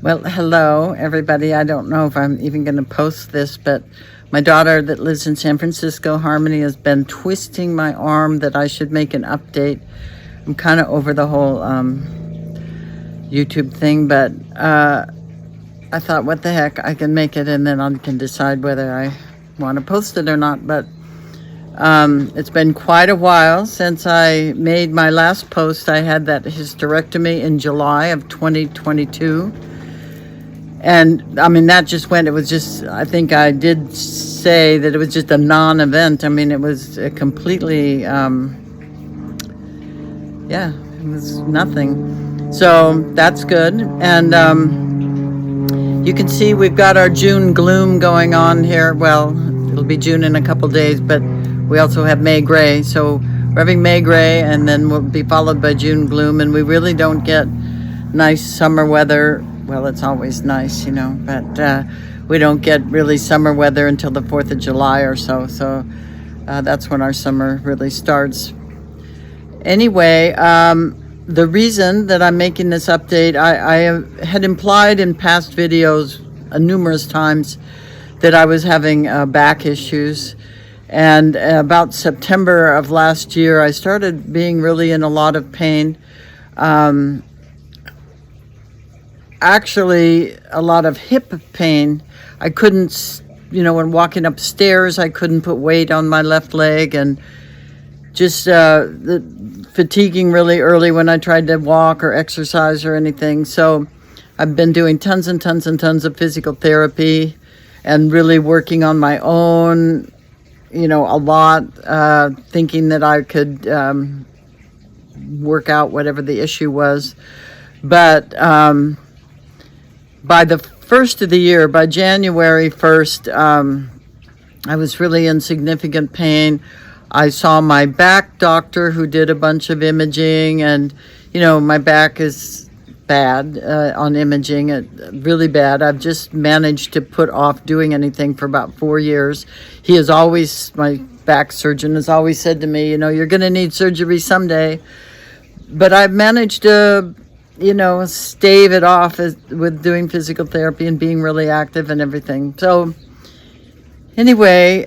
Well, hello, everybody. I don't know if I'm even going to post this, but my daughter that lives in San Francisco, Harmony, has been twisting my arm that I should make an update. I'm kind of over the whole YouTube thing, but I thought, what the heck, I can make it and then I can decide whether I want to post it or not. But it's been quite a while since I made my last post. I had that hysterectomy in July of 2022. And I mean, that just went, it was just, I think I did say that it was just a non event. I mean, it was a completely, it was nothing. So that's good. And you can see we've got our June gloom going on here. Well, it'll be June in a couple days, but we also have May gray. So we're having May gray, and then we'll be followed by June gloom. And we really don't get nice summer weather. Well, it's always nice, but we don't get really summer weather until the 4th of July or so. So that's when our summer really starts. Anyway, the reason that I'm making this update, I had implied in past videos numerous times that I was having back issues. And about September of last year, I started being really in a lot of pain. Actually, a lot of hip pain. I couldn't, when walking upstairs, I couldn't put weight on my left leg, and just the fatiguing really early when I tried to walk or exercise or anything. So I've been doing tons and tons and tons of physical therapy and really working on my own, a lot, thinking that I could work out whatever the issue was. But by the first of the year, by January 1st, I was really in significant pain. I saw my back doctor who did a bunch of imaging, and, my back is bad on imaging, really bad. I've just managed to put off doing anything for about 4 years. My back surgeon has always said to me, you're going to need surgery someday. But I've managed to stave it off with doing physical therapy and being really active and everything. So anyway,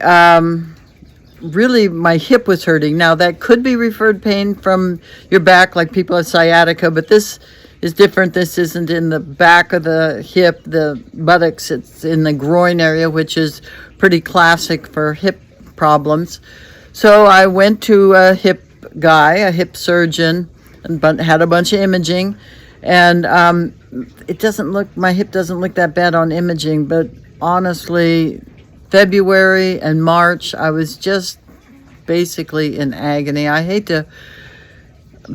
really my hip was hurting. Now that could be referred pain from your back, like people have sciatica, but this is different. This isn't in the back of the hip, the buttocks. It's in the groin area, which is pretty classic for hip problems. So I went to a hip surgeon, and had a bunch of imaging. And my hip doesn't look that bad on imaging, but honestly, February and March, I was just basically in agony. I hate to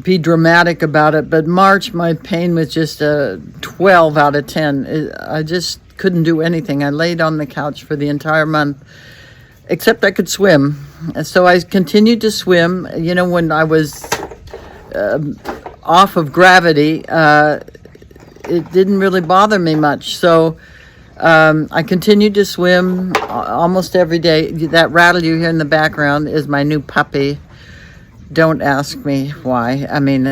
be dramatic about it, but March, my pain was just a 12 out of 10. I just couldn't do anything. I laid on the couch for the entire month, except I could swim. So I continued to swim. When I was off of gravity, it didn't really bother me much. So I continued to swim almost every day. That rattle you hear in the background is my new puppy. Don't ask me why. I mean,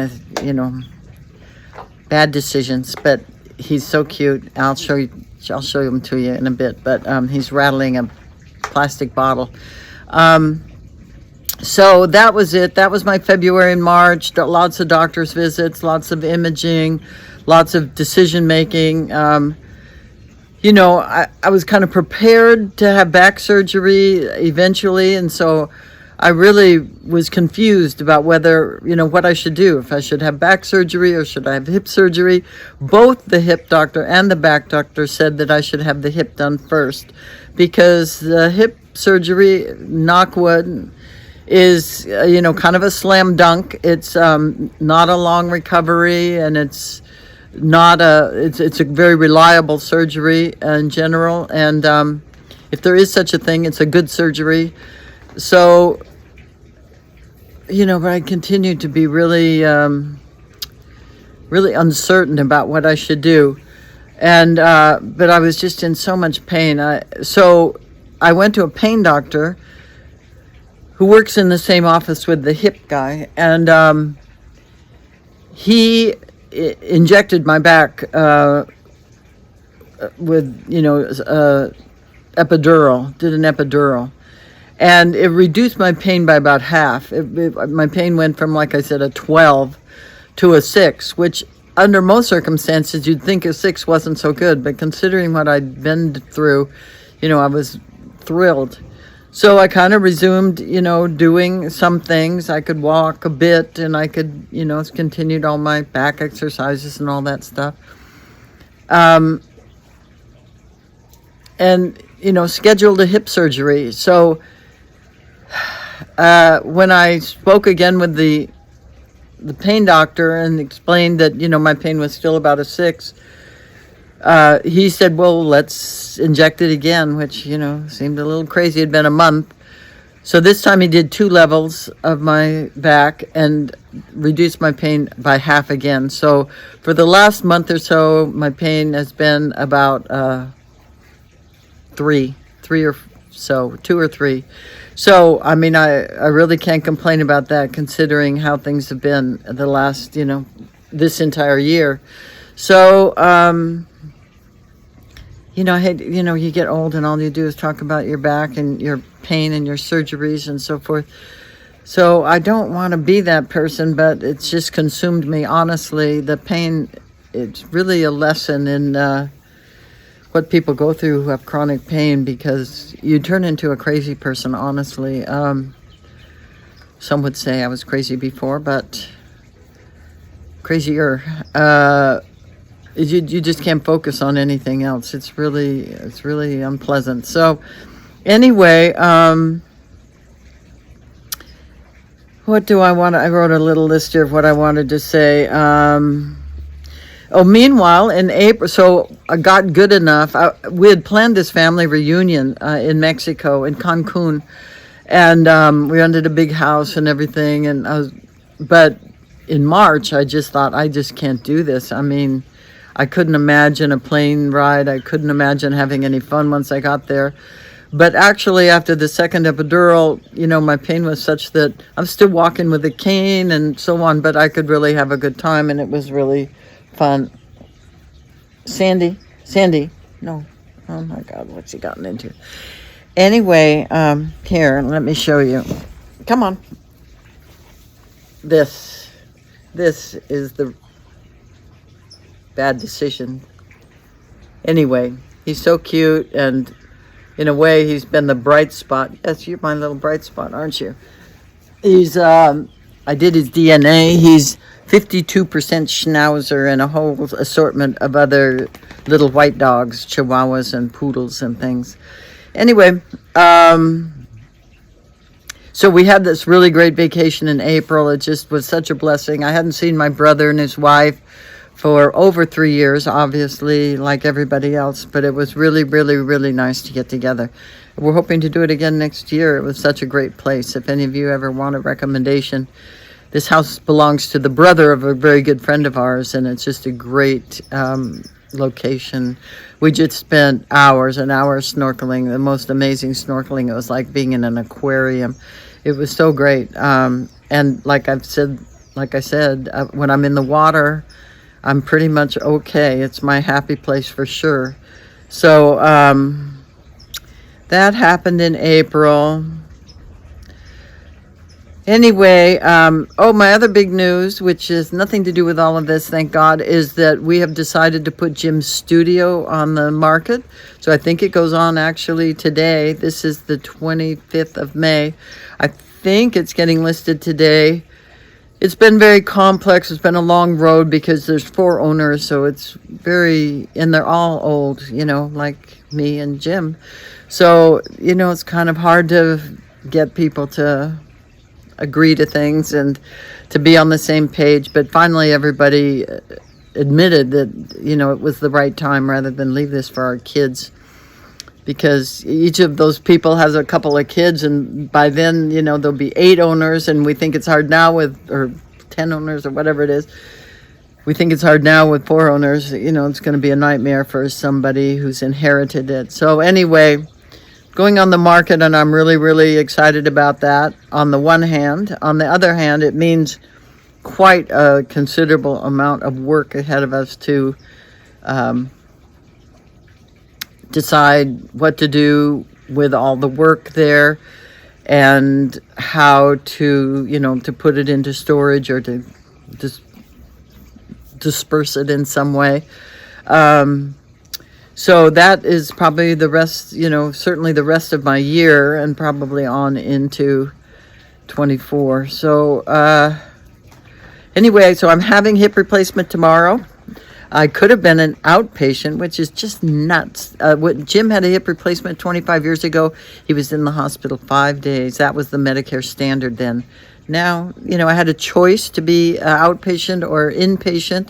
bad decisions, but he's so cute. I'll show him to you in a bit, but he's rattling a plastic bottle. So that was it. That was my February and March. Lots of doctor's visits, lots of imaging, lots of decision making. I was kind of prepared to have back surgery eventually, and so I really was confused about whether, what I should do, if I should have back surgery or should I have hip surgery. Both the hip doctor and the back doctor said that I should have the hip done first, because the hip surgery, knock wood, is, kind of a slam dunk. It's not a long recovery, and it's a very reliable surgery in general. And if there is such a thing, it's a good surgery. So, but I continued to be really, really uncertain about what I should do. And, but I was just in so much pain. So I went to a pain doctor who works in the same office with the hip guy. And he injected my back with, epidural, did an epidural. And it reduced my pain by about half. My pain went from, like I said, a 12 to a 6, which under most circumstances you'd think a 6 wasn't so good. But considering what I'd been through, I was thrilled. So I kind of resumed, doing some things. I could walk a bit, and I could, continued all my back exercises and all that stuff. And, scheduled a hip surgery. So when I spoke again with the pain doctor and explained that, my pain was still about a 6, he said, well, let's inject it again, which, seemed a little crazy. It had been a month. So this time he did 2 levels of my back and reduced my pain by half again. So for the last month or so, my pain has been about 3 or so, 2 or 3. So, I mean, I really can't complain about that, considering how things have been the last, this entire year. So, I hate, you get old and all you do is talk about your back and your pain and your surgeries and so forth. So I don't want to be that person, but it's just consumed me. Honestly, the pain, it's really a lesson in what people go through who have chronic pain, because you turn into a crazy person, honestly. Some would say I was crazy before, but crazier. You just can't focus on anything else. It's really unpleasant. So anyway, what do I want? I wrote a little list here of what I wanted to say. Meanwhile, in April, so I got good enough. We had planned this family reunion in Mexico, in Cancun, and we rented a big house and everything. But in March, I just thought, I just can't do this. I mean, I couldn't imagine a plane ride. I couldn't imagine having any fun once I got there. But actually, after the second epidural, my pain was such that I'm still walking with a cane and so on, but I could really have a good time, and it was really fun. Sandy, no, oh my God, what's he gotten into? Anyway, here, let me show you. Come on. This is the bad decision. Anyway, he's so cute, and in a way, he's been the bright spot. Yes, you're my little bright spot, aren't you? He's, I did his DNA. He's 52% Schnauzer and a whole assortment of other little white dogs, Chihuahuas and poodles and things. Anyway, so we had this really great vacation in April. It just was such a blessing. I hadn't seen my brother and his wife for over 3 years, obviously, like everybody else, but it was really, really, really nice to get together. We're hoping to do it again next year. It was such a great place. If any of you ever want a recommendation, this house belongs to the brother of a very good friend of ours, and it's just a great location. We just spent hours and hours snorkeling, the most amazing snorkeling. It was like being in an aquarium. It was so great. And like I said, when I'm in the water, I'm pretty much okay. It's my happy place for sure. So that happened in April. Anyway, my other big news, which has nothing to do with all of this, thank God, is that we have decided to put Jim's studio on the market. So I think it goes on actually today. This is the 25th of May. I think it's getting listed today. It's been very complex. It's been a long road because there's 4 owners, so it's and they're all old, like me and Jim. So, it's kind of hard to get people to agree to things and to be on the same page. But finally, everybody admitted that, it was the right time rather than leave this for our kids. Because each of those people has a couple of kids, and by then, there'll be 8 owners, and we think it's hard now or 10 owners or whatever it is. We think it's hard now with 4 owners. It's going to be a nightmare for somebody who's inherited it. So anyway, going on the market, and I'm really, really excited about that on the one hand. On the other hand, it means quite a considerable amount of work ahead of us to decide what to do with all the work there and how to, to put it into storage or to just disperse it in some way. So that is probably the rest, certainly the rest of my year and probably on into 24. So anyway, so I'm having hip replacement tomorrow. I could have been an outpatient, which is just nuts. Jim had a hip replacement 25 years ago. He was in the hospital 5 days. That was the Medicare standard then. Now, I had a choice to be outpatient or inpatient.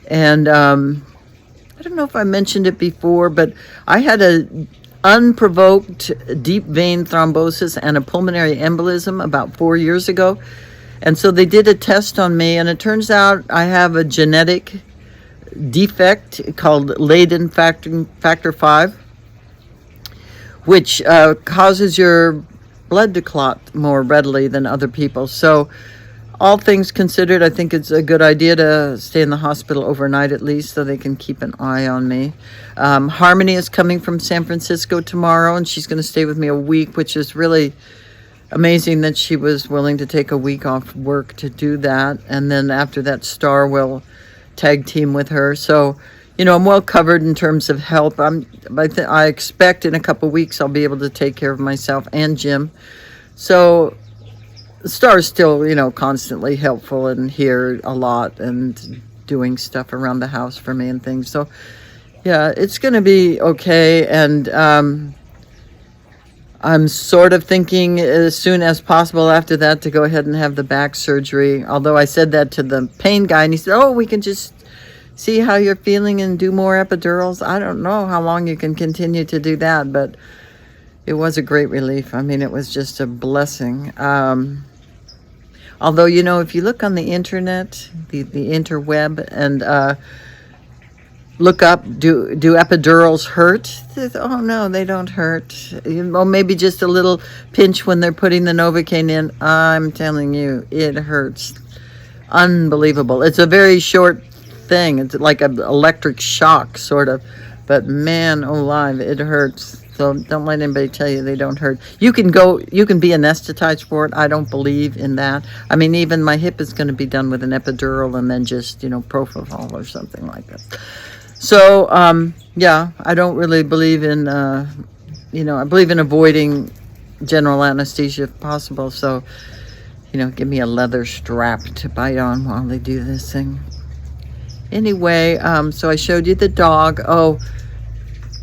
And I don't know if I mentioned it before, but I had a unprovoked deep vein thrombosis and a pulmonary embolism about 4 years ago. And so they did a test on me, and it turns out I have a genetic defect called Leiden factor 5, which causes your blood to clot more readily than other people. So all things considered, I think it's a good idea to stay in the hospital overnight at least so they can keep an eye on me. Harmony is coming from San Francisco tomorrow, and she's going to stay with me a week, which is really amazing that she was willing to take a week off work to do that. And then after that, Star will tag team with her. So, I'm well covered in terms of help. I expect in a couple weeks I'll be able to take care of myself and Jim. So Star is still, constantly helpful and here a lot and doing stuff around the house for me and things. So, yeah, it's going to be okay. And I'm sort of thinking as soon as possible after that to go ahead and have the back surgery. Although I said that to the pain guy, and he said, we can just see how you're feeling and do more epidurals. I don't know how long you can continue to do that, but it was a great relief. I mean, it was just a blessing. Although, if you look on the internet, the interweb, and look up, do epidurals hurt? Oh, no, they don't hurt. Maybe just a little pinch when they're putting the Novocaine in. I'm telling you, it hurts. Unbelievable. It's a very short thing. It's like an electric shock, sort of. But man, alive, it hurts. So don't let anybody tell you they don't hurt. You can be anesthetized for it. I don't believe in that. I mean, even my hip is going to be done with an epidural and then just, propofol or something like that. So, yeah, I don't really believe in, I believe in avoiding general anesthesia if possible. So, give me a leather strap to bite on while they do this thing. Anyway, so I showed you the dog. Oh,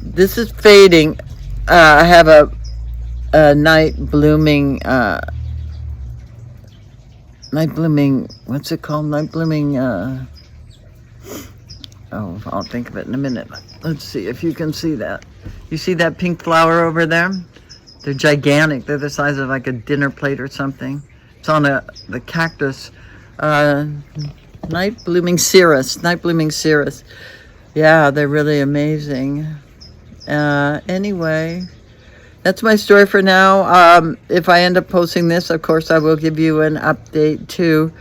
this is fading. I have a night blooming, what's it called? Night blooming, I'll think of it in a minute. Let's see if you can see that. You see that pink flower over there? They're gigantic. They're the size of like a dinner plate or something. It's on the cactus. Night blooming cirrus. Yeah, they're really amazing. Anyway, that's my story for now. If I end up posting this, of course, I will give you an update too.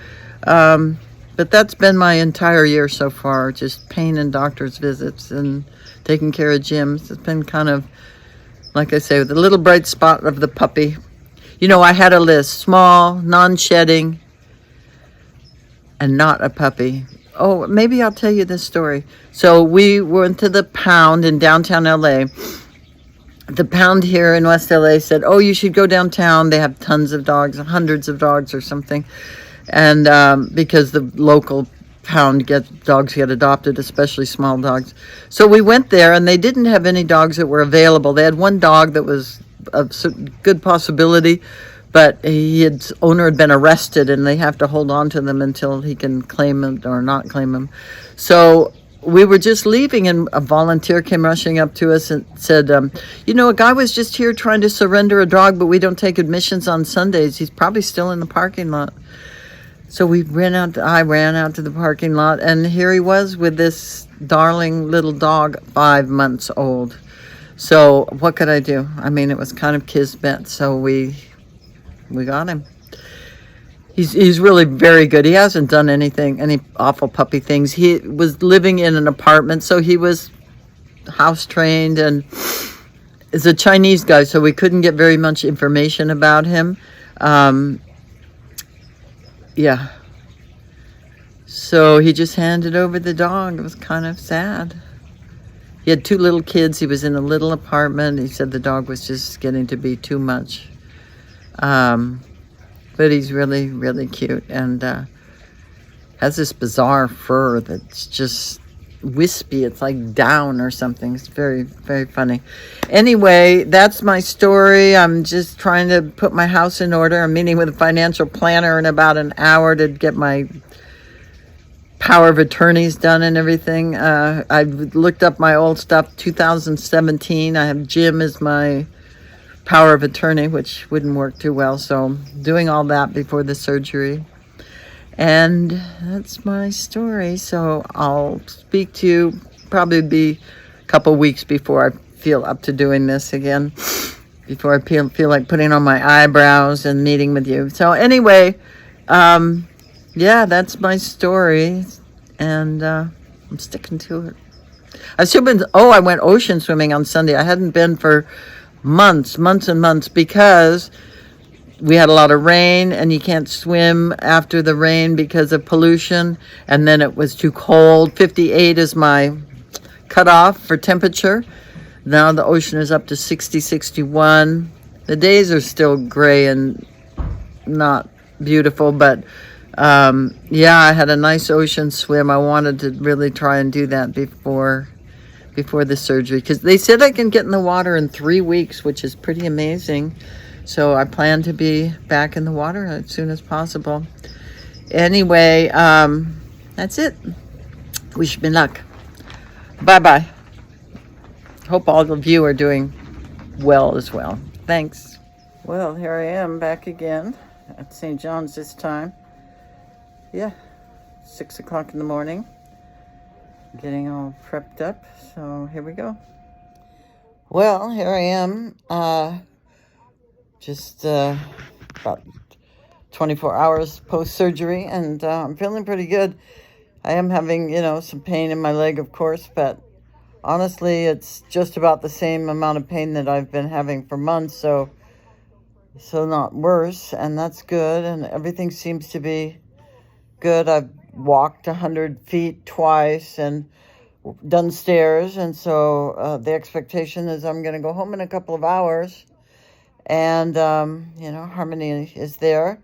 But that's been my entire year so far, just pain and doctor's visits and taking care of Jim. It's been kind of, like I say, with a little bright spot of the puppy. I had a list: small, non-shedding, and not a puppy. Oh, maybe I'll tell you this story. So we went to the Pound in downtown LA. The Pound here in West LA said, you should go downtown. They have tons of dogs, hundreds of dogs or something. And because the local Pound dogs get adopted, especially small dogs. So we went there, and they didn't have any dogs that were available. They had one dog that was a good possibility, but his owner had been arrested, and they have to hold on to them until he can claim him or not claim him. So we were just leaving, and a volunteer came rushing up to us and said, a guy was just here trying to surrender a dog, but we don't take admissions on Sundays. He's probably still in the parking lot. So I ran out to the parking lot, and here he was with this darling little dog, 5 months old. So what could I do? I mean, it was kind of kismet, so we got him. He's really very good. He hasn't done any awful puppy things. He was living in an apartment, so he was house trained and is a Chinese guy, so we couldn't get very much information about him. Yeah. So he just handed over the dog. It was kind of sad. He had 2 little kids. He was in a little apartment. He said the dog was just getting to be too much. But he's really, really cute and has this bizarre fur that's just wispy. It's like down or something. It's very, very funny. Anyway, that's my story. I'm just trying to put my house in order. I'm meeting with a financial planner in about an hour to get my power of attorneys done and everything. I looked up my old stuff, 2017. I have Jim as my power of attorney, which wouldn't work too well. So doing all that before the surgery. And that's my story. So I'll speak to you, probably be a couple weeks before I feel up to doing this again, before I feel like putting on my eyebrows and meeting with you. So anyway, yeah, that's my story. And I'm sticking to it. I've still been, I went ocean swimming on Sunday. I hadn't been for months and months because we had a lot of rain and you can't swim after the rain because of pollution, and then it was too cold. 58 is my cutoff for temperature. Now the ocean is up to 60, 61. The days are still gray and not beautiful, but yeah, I had a nice ocean swim. I wanted to really try and do that before the surgery, because they said I can get in the water in 3 weeks, which is pretty amazing. So I plan to be back in the water as soon as possible. Anyway, that's it. Wish me luck. Bye-bye. Hope all of you are doing well as well. Thanks. Well, here I am back again at St. John's this time. Yeah, 6 o'clock in the morning. Getting all prepped up. So here we go. Well, here I am. Just about 24 hours post-surgery, and I'm feeling pretty good. I am having, some pain in my leg, of course, but honestly, it's just about the same amount of pain that I've been having for months, so not worse, and that's good, and everything seems to be good. I've walked 100 feet twice and done stairs, and so the expectation is I'm going to go home in a couple of hours. And, Harmony is there.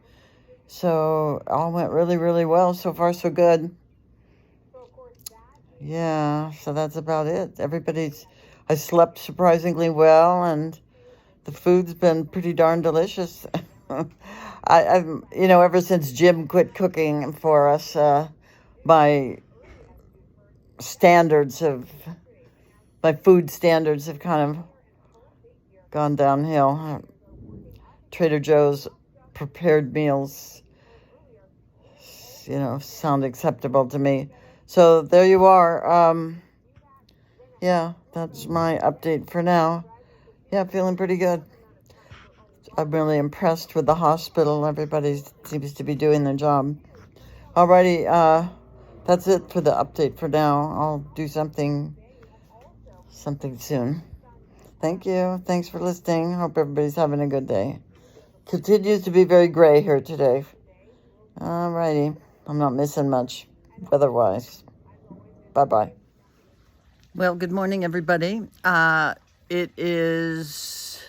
So all went really, really well. So far, so good. Yeah, so that's about it. I slept surprisingly well, and the food's been pretty darn delicious. I've ever since Jim quit cooking for us, my food standards have kind of gone downhill. Trader Joe's prepared meals, sound acceptable to me. So there you are. Yeah, that's my update for now. Yeah, feeling pretty good. I'm really impressed with the hospital. Everybody seems to be doing their job. Alrighty, that's it for the update for now. I'll do something soon. Thank you. Thanks for listening. Hope everybody's having a good day. Continues to be very gray here today. Alrighty. I'm not missing much weather-wise. Bye-bye. Well, good morning, everybody. It is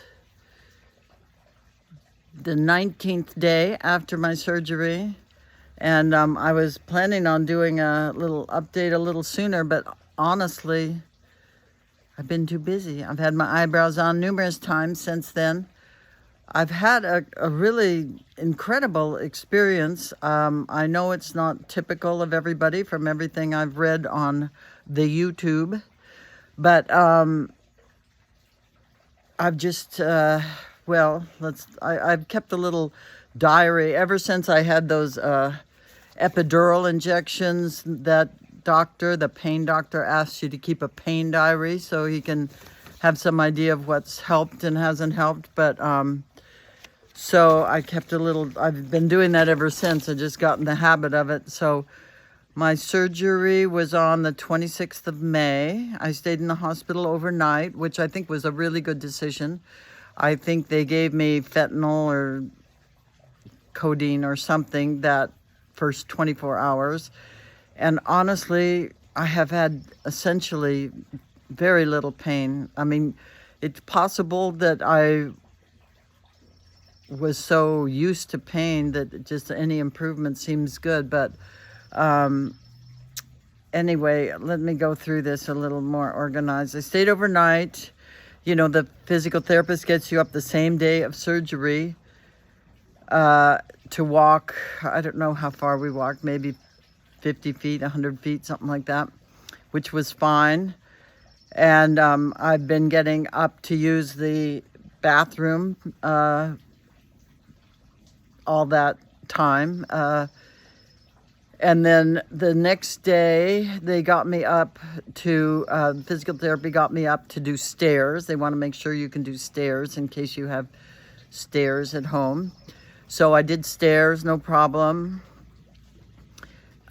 the 19th day after my surgery, and I was planning on doing a little update a little sooner, but honestly, I've been too busy. I've had my eyebrows on numerous times since then. I've had a really incredible experience. I know it's not typical of everybody from everything I've read on the YouTube, but I've just, I've kept a little diary ever since I had those epidural injections. That the pain doctor, asks you to keep a pain diary so he can have some idea of what's helped and hasn't helped. But so I kept I've been doing that ever since. I just got in the habit of it. So My surgery was on the 26th of May. I stayed in the hospital overnight, which I think was a really good decision. I think they gave me fentanyl or codeine or something that first 24 hours. And honestly, I have had essentially very little pain. I mean, it's possible that I was so used to pain that just any improvement seems good. But anyway, let me go through this a little more organized. I stayed overnight. You know, the physical therapist gets you up the same day of surgery to walk. I don't know how far we walked, maybe 50 feet, 100 feet, something like that, which was fine. And I've been getting up to use the bathroom all that time. And then the next day, they got me up to, physical therapy got me up to do stairs. They want to make sure you can do stairs in case you have stairs at home. So I did stairs, no problem.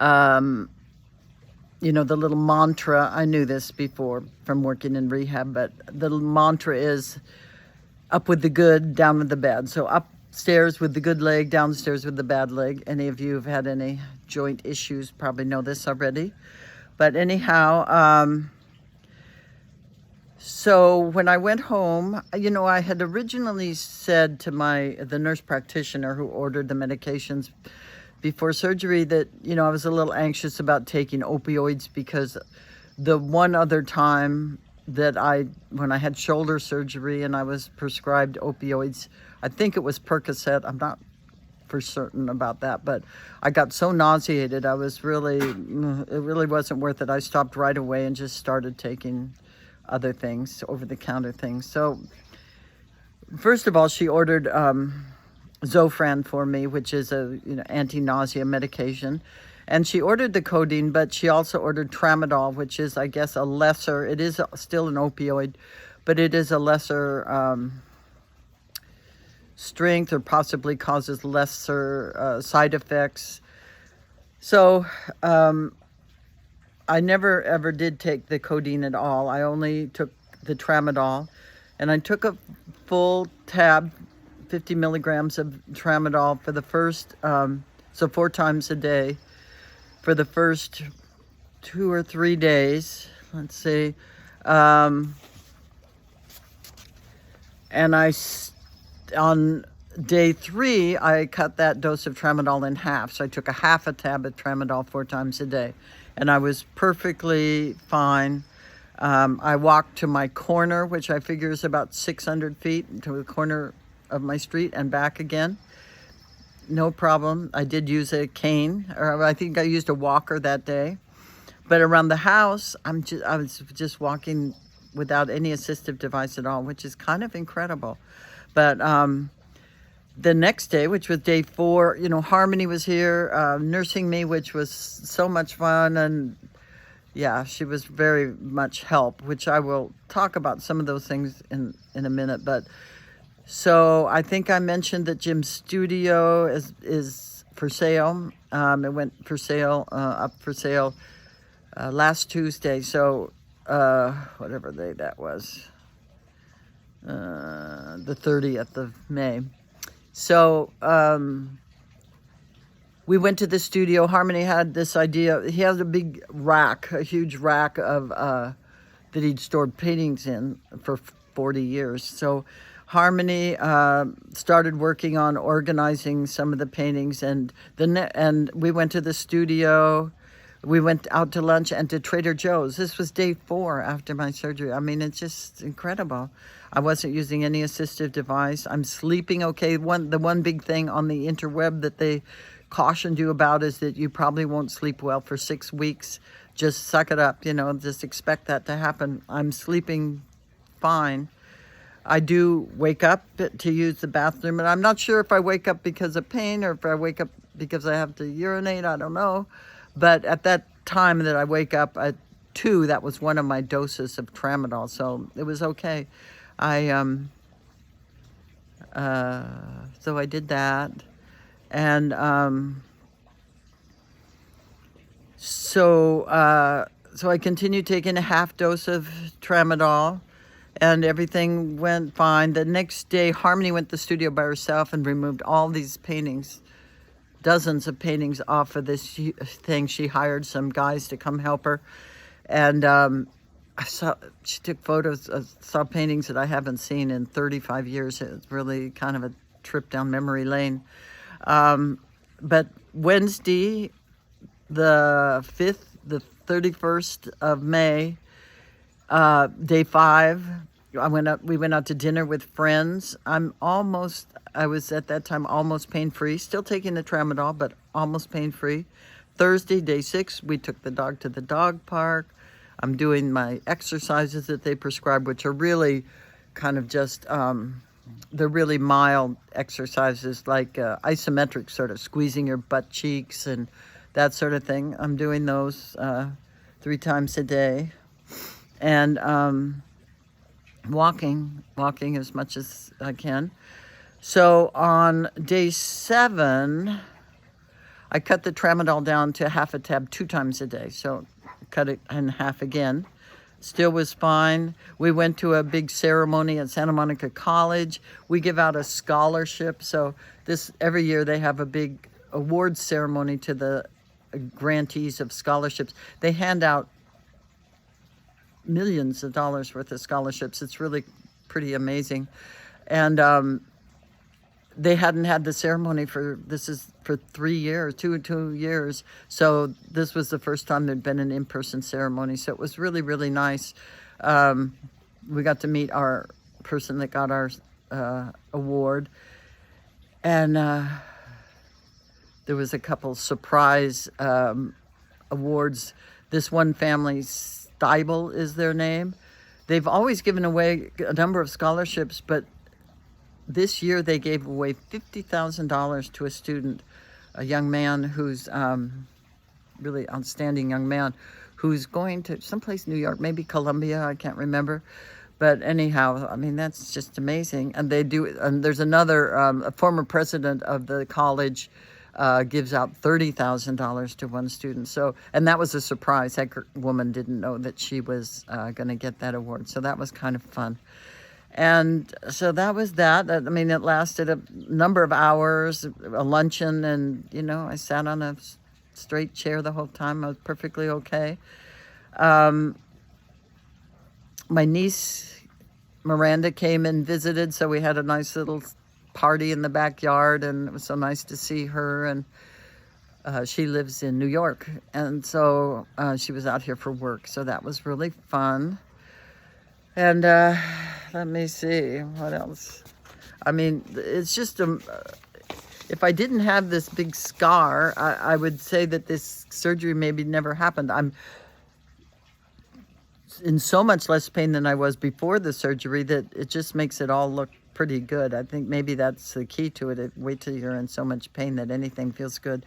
You know, the little mantra, I knew this before from working in rehab, but the mantra is up with the good, down with the bad. So upstairs with the good leg, downstairs with the bad leg. Any of you who've had any joint issues probably know this already. But anyhow, so when I went home, you know, I had originally said to the nurse practitioner who ordered the medications before surgery that, you know, I was a little anxious about taking opioids because the one other time that when I had shoulder surgery and I was prescribed opioids, I think it was Percocet, I'm not for certain about that, but I got so nauseated, it really wasn't worth it. I stopped right away and just started taking other things, over-the-counter things. So first of all, she ordered Zofran for me, which is a anti-nausea medication. And she ordered the codeine, but she also ordered tramadol, which is, I guess, it is still an opioid, but it is a lesser strength or possibly causes lesser side effects. So I never ever did take the codeine at all. I only took the tramadol, and I took a full tab, 50 milligrams of tramadol for the first, so 4 times a day, for the first 2 or 3 days. Let's see. And on day 3, I cut that dose of tramadol in half. So I took a half a tab of tramadol 4 times a day. And I was perfectly fine. I walked to my corner, which I figure is about 600 feet, to the corner of my street and back again. No problem. I did use a cane, or I think I used a walker that day. But around the house, I was just walking without any assistive device at all, which is kind of incredible. But the next day, which was day 4, you know, Harmony was here nursing me, which was so much fun. And yeah, she was very much help, which I will talk about some of those things in a minute. But so I think I mentioned that Jim's studio is for sale. It went for sale, up for sale last Tuesday. So whatever day that was, the 30th of May. So we went to the studio. Harmony had this idea. He has a big rack, a huge rack of that he'd stored paintings in for 40 years. So Harmony started working on organizing some of the paintings, and we went to the studio. We went out to lunch and to Trader Joe's. This was day 4 after my surgery. I mean, it's just incredible. I wasn't using any assistive device. I'm sleeping okay. The one big thing on the interweb that they cautioned you about is that you probably won't sleep well for 6 weeks. Just suck it up, you know, just expect that to happen. I'm sleeping fine. I do wake up to use the bathroom, and I'm not sure if I wake up because of pain or if I wake up because I have to urinate. I don't know. But at that time that I wake up at 2, that was one of my doses of tramadol, so it was okay. So I did that, and So I continued taking a half dose of tramadol, and everything went fine. The next day, Harmony went to the studio by herself and removed all these paintings, dozens of paintings off of this thing. She hired some guys to come help her, and she took photos. Saw paintings that I haven't seen in 35 years. It's really kind of a trip down memory lane. But Wednesday, the 5th, the 31st of May, day 5, we went out to dinner with friends. I was at that time almost pain-free, still taking the tramadol, but almost pain-free. Thursday, day 6, we took the dog to the dog park. I'm doing my exercises that they prescribe, which are really kind of just, they're really mild exercises, like isometric, sort of squeezing your butt cheeks and that sort of thing. I'm doing those 3 times a day. And walking as much as I can. So on day 7, I cut the tramadol down to half a tab 2 times a day. So cut it in half again. Still was fine. We went to a big ceremony at Santa Monica College. We give out a scholarship. So every year they have a big awards ceremony to the grantees of scholarships. They hand out millions of dollars worth of scholarships. It's really pretty amazing. And they hadn't had the ceremony for 3 years, two years. So this was the first time there'd been an in-person ceremony. So it was really, really nice. We got to meet our person that got our award. And there was a couple surprise awards. This one family, Steibel is their name. They've always given away a number of scholarships, but this year they gave away $50,000 to a student, a young man who's really outstanding young man, who's going to someplace New York, maybe Columbia, I can't remember. But anyhow, I mean, that's just amazing. And they do. And there's another, a former president of the college gives out $30,000 to one student. So, and that was a surprise. That woman didn't know that she was going to get that award. So that was kind of fun. And so that was that. I mean, it lasted a number of hours, a luncheon, and, I sat on a straight chair the whole time. I was perfectly okay. My niece, Miranda, came and visited, so we had a nice little party in the backyard, and it was so nice to see her. And she lives in New York, and so she was out here for work, so that was really fun. And let me see, what else? I mean, it's just, if I didn't have this big scar, I would say that this surgery maybe never happened. I'm in so much less pain than I was before the surgery that it just makes it all look pretty good. I think maybe that's the key to it. Wait till you're in so much pain that anything feels good.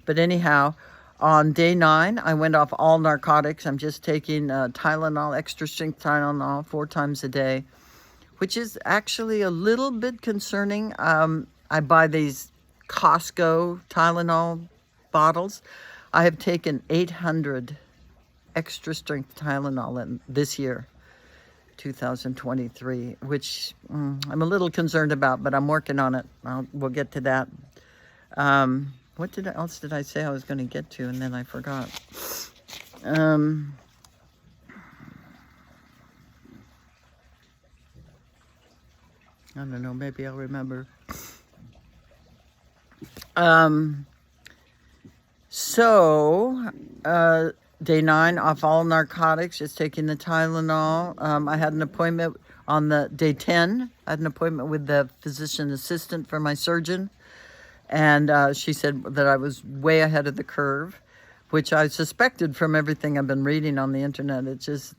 But anyhow, on day 9, I went off all narcotics. I'm just taking Tylenol, extra strength Tylenol, 4 times a day, which is actually a little bit concerning. I buy these Costco Tylenol bottles. I have taken 800 extra strength Tylenol this year, 2023, which I'm a little concerned about, but I'm working on it. We'll get to that. What else did I say I was going to get to, and then I forgot? I don't know, maybe I'll remember. Day 9, off all narcotics, just taking the Tylenol. I had an appointment on the day 10. I had an appointment with the physician assistant for my surgeon. And she said that I was way ahead of the curve, which I suspected from everything I've been reading on the internet. It's just,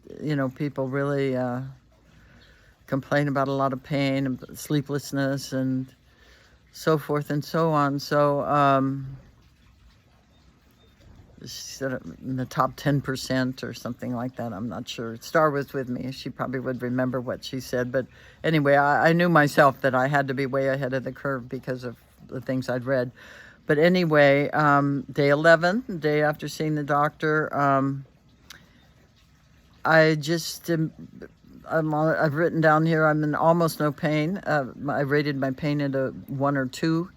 people really complain about a lot of pain and sleeplessness and so forth and so on. So she said in the top 10% or something like that. I'm not sure. Star was with me. She probably would remember what she said. But anyway, I knew myself that I had to be way ahead of the curve because of the things I'd read. But anyway, day 11, the day after seeing the doctor, I just I've written down here I'm in almost no pain. I rated my pain at a 1 or 2,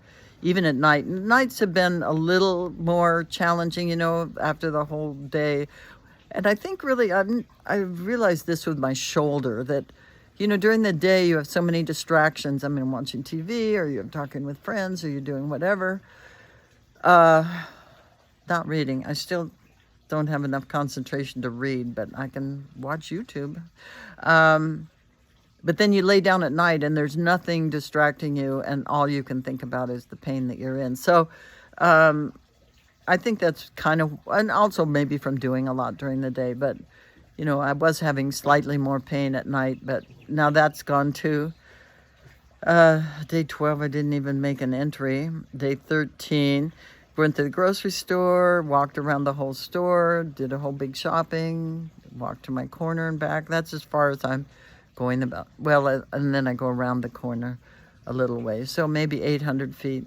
even at night. Nights have been a little more challenging, after the whole day. And I think really I realized this with my shoulder that, during the day you have so many distractions. I mean, watching TV, or you're talking with friends, or you're doing whatever. Not reading. I still don't have enough concentration to read, but I can watch YouTube. But then you lay down at night and there's nothing distracting you, and all you can think about is the pain that you're in. So I think that's kind of, and also maybe from doing a lot during the day, but I was having slightly more pain at night, but now that's gone too. Day 12, I didn't even make an entry. Day 13, went to the grocery store, walked around the whole store, did a whole big shopping, walked to my corner and back. That's as far as I'm going about. Well, and then I go around the corner a little way, so maybe 800 feet.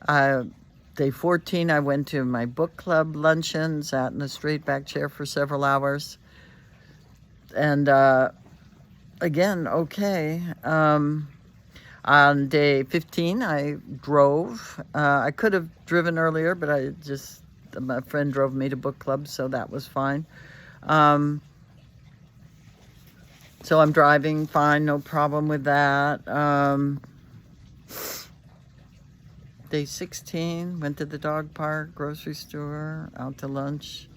Day 14, I went to my book club luncheon, sat in a straight back chair for several hours. And again, okay. On day 15, I drove. I could have driven earlier, but my friend drove me to book club, so that was fine. So I'm driving fine, no problem with that. Day 16, went to the dog park, grocery store, out to lunch.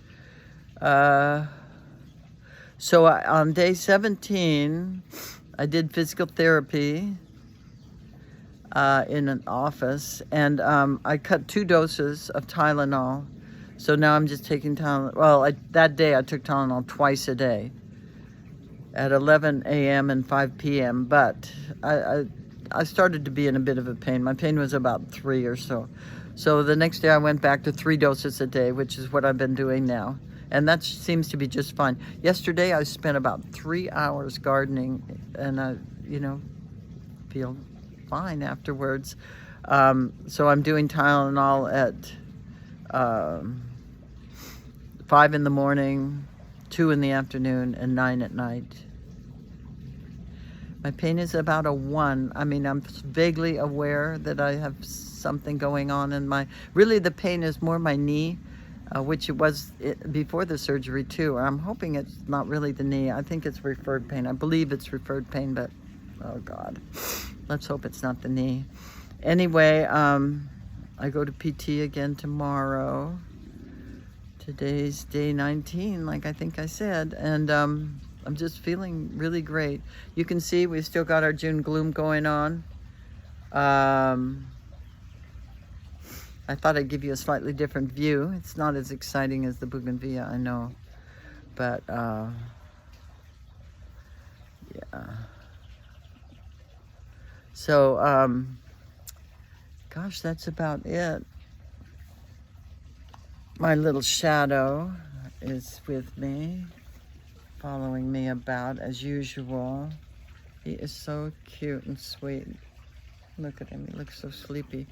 So on day 17, I did physical therapy in an office, and I cut 2 doses of Tylenol. So now I'm just taking Tylenol. Well, that day I took Tylenol twice a day at 11 a.m. and 5 p.m. But I started to be in a bit of a pain. My pain was about 3 or so. So the next day I went back to 3 doses a day, which is what I've been doing now. And that seems to be just fine. Yesterday I spent about 3 hours gardening, and I, feel fine afterwards. So I'm doing Tylenol at 5 in the morning, 2 in the afternoon, and 9 at night. My pain is about a 1. I mean, I'm vaguely aware that I have something going on in really the pain is more my knee, which it was before the surgery too. I'm hoping it's not really the knee. I think it's referred pain. I believe it's referred pain, but oh God, let's hope it's not the knee. Anyway, I go to PT again tomorrow. Today's day 19, like I think I said, and I'm just feeling really great. You can see we've still got our June gloom going on. I thought I'd give you a slightly different view. It's not as exciting as the bougainvillea, I know, but yeah. So gosh, that's about it. My little shadow is with me, following me about as usual. He is so cute and sweet. Look at him, he looks so sleepy.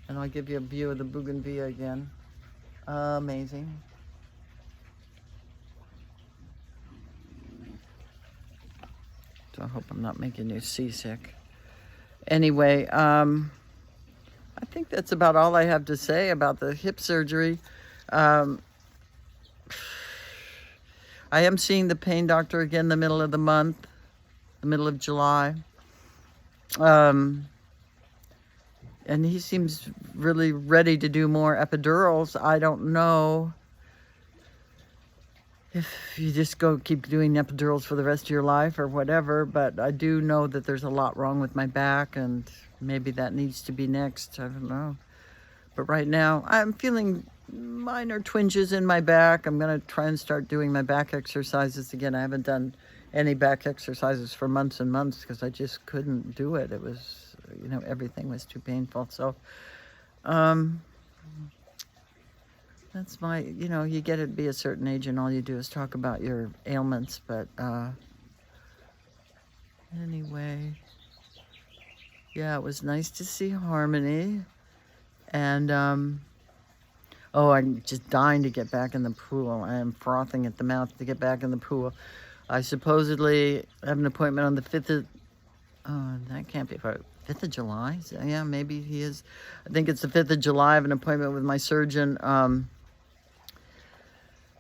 And I'll give you a view of the bougainvillea again. Amazing. So I hope I'm not making you seasick. Anyway, I think that's about all I have to say about the hip surgery. I am seeing the pain doctor again the middle of the month, the middle of July. And he seems really ready to do more epidurals. I don't know if you just keep doing epidurals for the rest of your life or whatever, but I do know that there's a lot wrong with my back, and maybe that needs to be next. I don't know. But right now, I'm feeling minor twinges in my back. I'm going to try and start doing my back exercises again. I haven't done any back exercises for months and months because I just couldn't do it. It was, everything was too painful. So, that's my, you get to be a certain age and all you do is talk about your ailments. But anyway, yeah, it was nice to see Harmony. And oh, I'm just dying to get back in the pool. I am frothing at the mouth to get back in the pool. I supposedly have an appointment on the 5th of, oh, that can't be right. 5th of July? Yeah, maybe he is. I think it's the 5th of July. I have an appointment with my surgeon.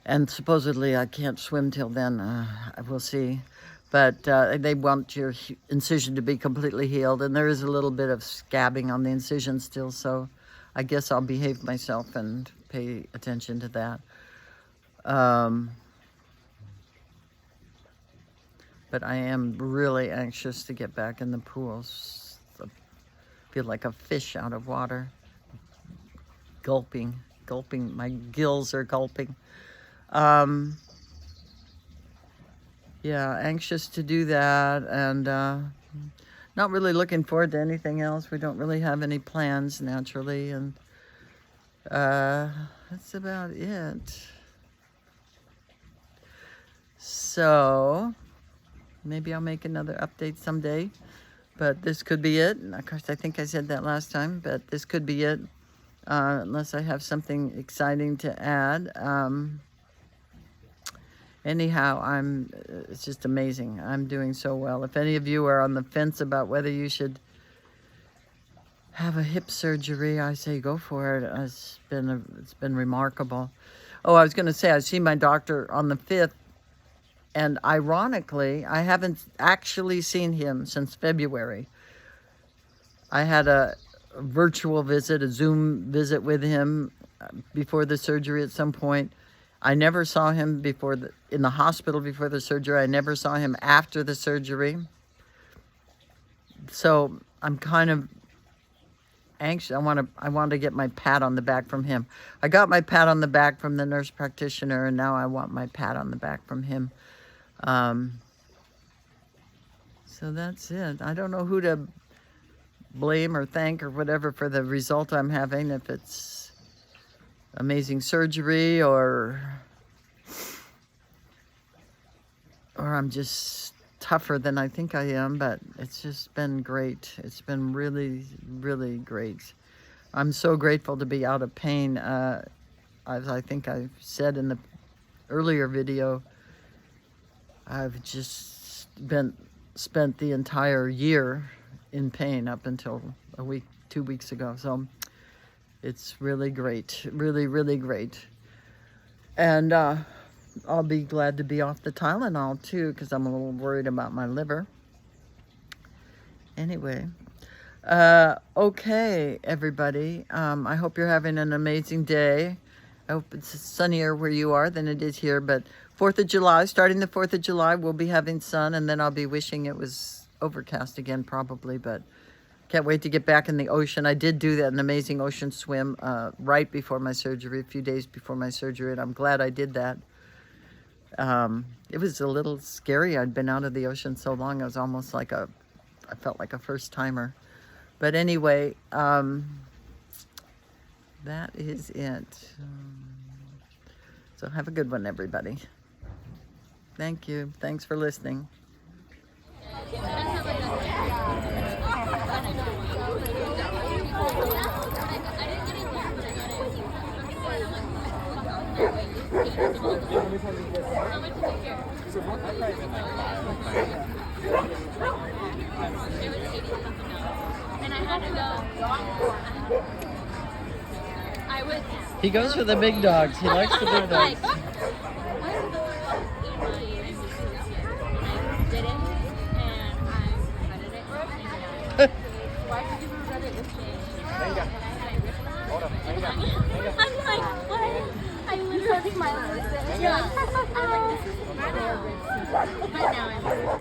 And supposedly I can't swim till then. We'll see. But they want your incision to be completely healed. And there is a little bit of scabbing on the incision still. So I guess I'll behave myself and pay attention to that. But I am really anxious to get back in the pools. I feel like a fish out of water. Gulping. My gills are gulping. Yeah, anxious to do that, and not really looking forward to anything else. We don't really have any plans naturally, and that's about it. So maybe I'll make another update someday, but this could be it. And of course, I think I said that last time, but this could be it, unless I have something exciting to add. Anyhow, it's just amazing. I'm doing so well. If any of you are on the fence about whether you should have a hip surgery, I say go for it. It's been remarkable. Oh, I was going to say, I see my doctor on the 5th, and ironically, I haven't actually seen him since February. I had a virtual visit, a Zoom visit with him before the surgery at some point. I never saw him in the hospital before the surgery. I never saw him after the surgery. So I'm kind of anxious. I want to get my pat on the back from him. I got my pat on the back from the nurse practitioner, and now I want my pat on the back from him. So that's it. I don't know who to blame or thank or whatever for the result I'm having, if it's amazing surgery or I'm just tougher than I think I am, but it's just been great. It's been really, really great. I'm so grateful to be out of pain. As I think I said in the earlier video, I've just spent the entire year in pain up until 2 weeks ago. So it's really great, really, really great. And I'll be glad to be off the Tylenol too, because I'm a little worried about my liver. Anyway, okay, everybody. I hope you're having an amazing day. I hope it's sunnier where you are than it is here. But 4th of July, starting the 4th of July, we'll be having sun, and then I'll be wishing it was overcast again probably, but can't wait to get back in the ocean. I did do an amazing ocean swim right before my surgery, a few days before my surgery, and I'm glad I did that. It was a little scary. I'd been out of the ocean so long, I was almost like I felt like a first timer. But anyway, that is it. So have a good one, everybody. Thank you. Thanks for listening. He goes for the big dogs. He likes the big dogs. I'm like, what? I literally my yeah. I'm like, this is my